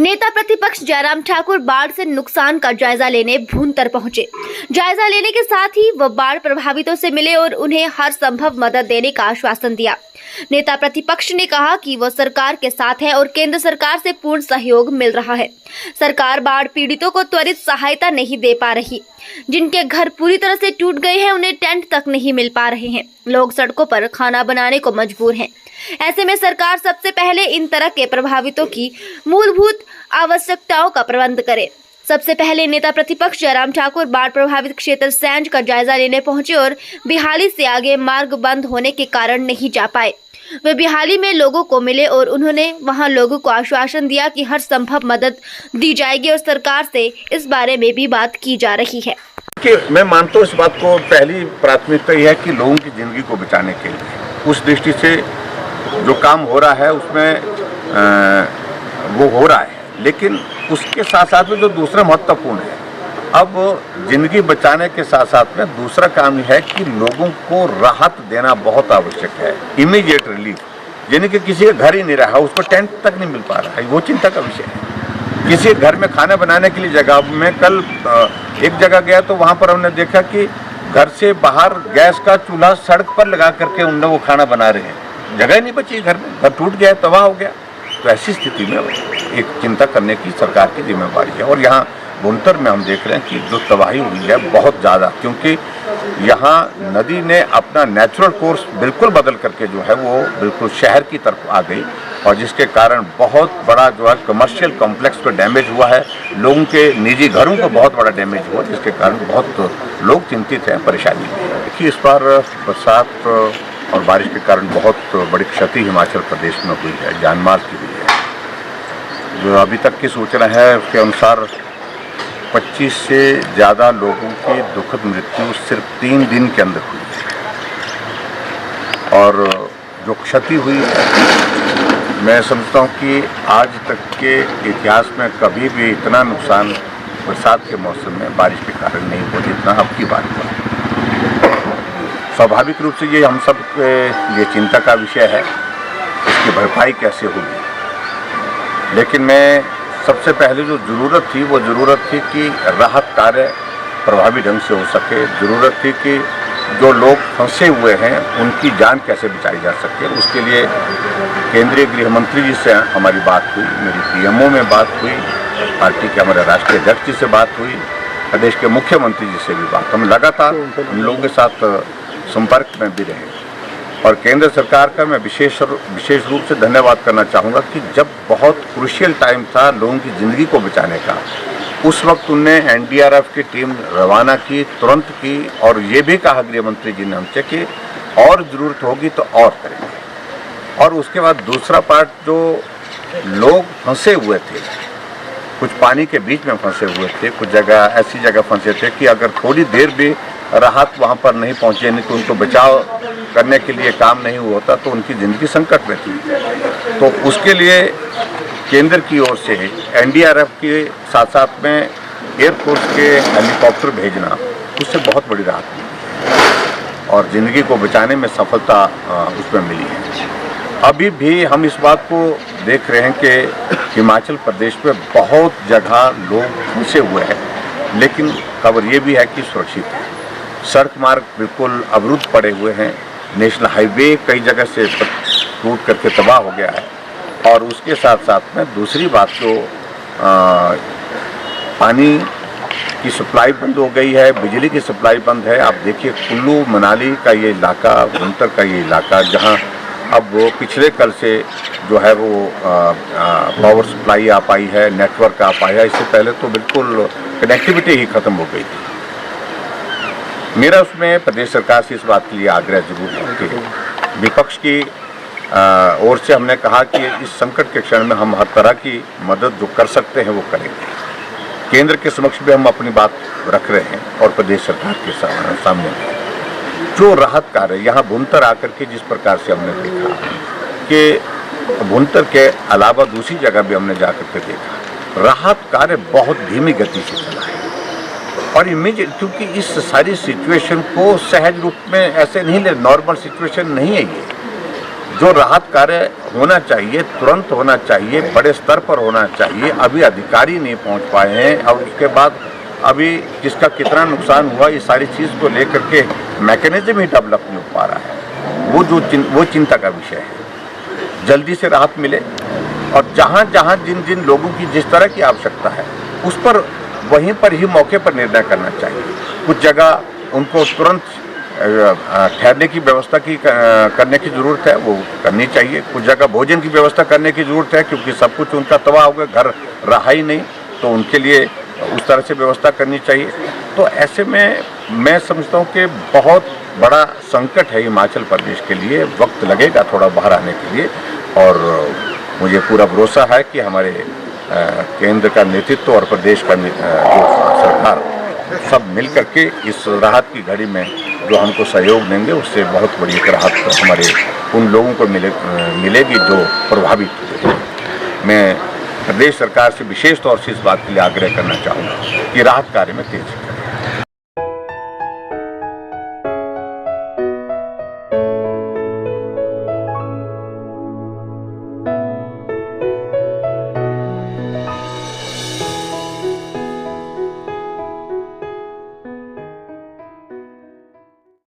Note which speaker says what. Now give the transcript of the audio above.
Speaker 1: नेता प्रतिपक्ष जयराम ठाकुर बाढ़ से नुकसान का जायजा लेने भूंतर पहुंचे। जायजा लेने के साथ ही वह बाढ़ प्रभावितों से मिले और उन्हें हर संभव मदद देने का आश्वासन दिया। नेता प्रतिपक्ष ने कहा कि वह सरकार के साथ है और केंद्र सरकार से पूर्ण सहयोग मिल रहा है। सरकार बाढ़ पीड़ितों को त्वरित सहायता नहीं दे पा रही। जिनके घर पूरी तरह से टूट गए हैं उन्हें टेंट तक नहीं मिल पा रहे हैं। लोग सड़कों पर खाना बनाने को मजबूर हैं। ऐसे में सरकार सबसे पहले इन तरह के प्रभावितों की मूलभूत आवश्यकताओं का प्रबंध करे। सबसे पहले नेता प्रतिपक्ष जयराम ठाकुर बाढ़ प्रभावित क्षेत्र सैंज का जायजा लेने पहुंचे और बिहाली से आगे मार्ग बंद होने के कारण नहीं जा पाए। वे बिहाली में लोगों को मिले और उन्होंने वहां लोगों को आश्वासन दिया कि हर संभव मदद दी जाएगी और सरकार से इस बारे में भी बात की जा रही है।
Speaker 2: कि मैं मानता हूँ इस बात को, पहली प्राथमिकता यह है कि लोगों की जिंदगी को बचाने के लिए उस दृष्टि से जो काम हो रहा है उसमें वो हो रहा है, लेकिन उसके साथ साथ में जो दूसरा महत्वपूर्ण है, अब जिंदगी बचाने के साथ साथ में दूसरा काम यह है कि लोगों को राहत देना बहुत आवश्यक है। इमीडिएट रिलीफ, यानी कि किसी का घर ही नहीं रहा, उसको टेंट तक नहीं मिल पा रहा है, वो चिंता का विषय है। किसी घर में खाना बनाने के लिए जगह, मैं कल एक जगह गया तो वहाँ पर हमने देखा कि घर से बाहर गैस का चूल्हा सड़क पर लगा करके उन लोग खाना बना रहे हैं। जगह ही नहीं बची, घर में घर टूट गया, तबाह हो गया। तो ऐसी स्थिति में एक चिंता करने की सरकार की जिम्मेदारी है। और यहाँ भूंतर में हम देख रहे हैं कि जो तबाही हुई है बहुत ज़्यादा, क्योंकि यहाँ नदी ने अपना नेचुरल कोर्स बिल्कुल बदल करके जो है वो बिल्कुल शहर की तरफ आ गई, और जिसके कारण बहुत बड़ा जो है कमर्शियल कॉम्प्लेक्स पर डैमेज हुआ है, लोगों के निजी घरों को बहुत बड़ा डैमेज हुआ, जिसके कारण बहुत लोग चिंतित हैं, परेशानी है। देखिए, इस बार बरसात और बारिश के कारण बहुत बड़ी क्षति हिमाचल प्रदेश में हुई है, जानमाल की हुई है। जो अभी तक की सूचना है उसके अनुसार 25 से ज़्यादा लोगों की दुखद मृत्यु सिर्फ 3 दिन के अंदर हुई है। और जो क्षति हुई है, मैं समझता हूँ कि आज तक के इतिहास में कभी भी इतना नुकसान बरसात के मौसम में बारिश के कारण नहीं हुआ जितना अब की बार हुआ। स्वाभाविक रूप से ये हम सब के लिए चिंता का विषय है, इसकी भरपाई कैसे होगी। लेकिन मैं सबसे पहले जो ज़रूरत थी वो ज़रूरत थी कि राहत कार्य प्रभावी ढंग से हो सके। ज़रूरत थी कि जो लोग फंसे हुए हैं उनकी जान कैसे बचाई जा सके। उसके लिए केंद्रीय गृह मंत्री जी से हमारी बात हुई, मेरी पीएमओ में बात हुई, पार्टी के हमारे राष्ट्रीय अध्यक्ष जी से बात हुई, प्रदेश के मुख्यमंत्री जी से भी बात। हम लगातार उन लोगों के साथ संपर्क में भी रहे। और केंद्र सरकार का मैं विशेष रूप से धन्यवाद करना चाहूँगा कि जब बहुत क्रूशियल टाइम था लोगों की ज़िंदगी को बचाने का, उस वक्त उनने एनडीआरएफ की टीम रवाना की, तुरंत की, और ये भी कहा गृह मंत्री जी ने हमसे कि और ज़रूरत होगी तो और करेंगे। और उसके बाद दूसरा पार्ट, जो लोग फंसे हुए थे, कुछ पानी के बीच में फंसे हुए थे, कुछ जगह ऐसी जगह फंसे थे कि अगर थोड़ी देर भी राहत वहाँ पर नहीं पहुँचे, नहीं तो उनको बचाव करने के लिए काम नहीं होता तो उनकी ज़िंदगी संकट में थी। तो उसके लिए केंद्र की ओर से एनडीआरएफ के साथ साथ में एयरफोर्स के हेलीकॉप्टर भेजना, उससे बहुत बड़ी राहत मिली और ज़िंदगी को बचाने में सफलता उसमें मिली है। अभी भी हम इस बात को देख रहे हैं कि हिमाचल प्रदेश में बहुत जगह लोग फंसे हुए हैं, लेकिन खबर ये भी है कि सुरक्षित है। सड़क मार्ग बिल्कुल अवरुद्ध पड़े हुए हैं, नेशनल हाईवे कई जगह से टूट करके तबाह हो गया है। और उसके साथ साथ में दूसरी बात, जो पानी की सप्लाई बंद हो गई है, बिजली की सप्लाई बंद है। आप देखिए कुल्लू मनाली का ये इलाका, भुंतर का ये इलाका, जहाँ अब वो पिछले कल से जो है वो पावर सप्लाई आ पाई है, नेटवर्क आ पाया है। इससे पहले तो बिल्कुल कनेक्टिविटी ही ख़त्म हो गई थी। मेरा उसमें प्रदेश सरकार से इस बात के लिए आग्रह जरूर है कि विपक्ष की ओर से हमने कहा कि इस संकट के क्षण में हम हर तरह की मदद जो कर सकते हैं वो करेंगे। केंद्र के समक्ष भी हम अपनी बात रख रहे हैं और प्रदेश सरकार के सामने जो राहत कार्य यहाँ भुंतर आकर के जिस प्रकार से हमने देखा कि भुंतर के अलावा दूसरी जगह भी हमने जाकर के देखा, राहत कार्य बहुत धीमी गति से चला है। और इमीडिएट, क्योंकि इस सारी सिचुएशन को सहज रूप में ऐसे नहीं ले, नॉर्मल सिचुएशन नहीं है जो राहत कार्य होना चाहिए तुरंत होना चाहिए, बड़े स्तर पर होना चाहिए, अभी अधिकारी नहीं पहुंच पाए हैं और उसके बाद अभी किसका कितना नुकसान हुआ ये सारी चीज़ को लेकर के मैकेनिज्म ही डेवलप नहीं हो पा रहा है। वो चिंता का विषय है। जल्दी से राहत मिले और जहाँ जहाँ जिन जिन लोगों की जिस तरह की आवश्यकता है उस पर वहीं पर ही मौके पर निर्णय करना चाहिए। कुछ जगह उनको तुरंत ठहरने की व्यवस्था करने की ज़रूरत है, वो करनी चाहिए। कुछ जगह भोजन की व्यवस्था करने की ज़रूरत है क्योंकि सब कुछ उनका तबाह हो गया, घर रहा ही नहीं, तो उनके लिए उस तरह से व्यवस्था करनी चाहिए। तो ऐसे में मैं समझता हूँ कि बहुत बड़ा संकट है हिमाचल प्रदेश के लिए, वक्त लगेगा थोड़ा बाहर आने के लिए और मुझे पूरा भरोसा है कि हमारे केंद्र का नेतृत्व और प्रदेश का जो सरकार सब मिल करके इस राहत की घड़ी में जो हमको सहयोग देंगे उससे बहुत बड़ी एक राहत हमारे उन लोगों को मिलेगी जो प्रभावित हुए। मैं प्रदेश सरकार से विशेष तौर से इस बात के लिए आग्रह करना चाहूँगा कि राहत कार्य में तेजी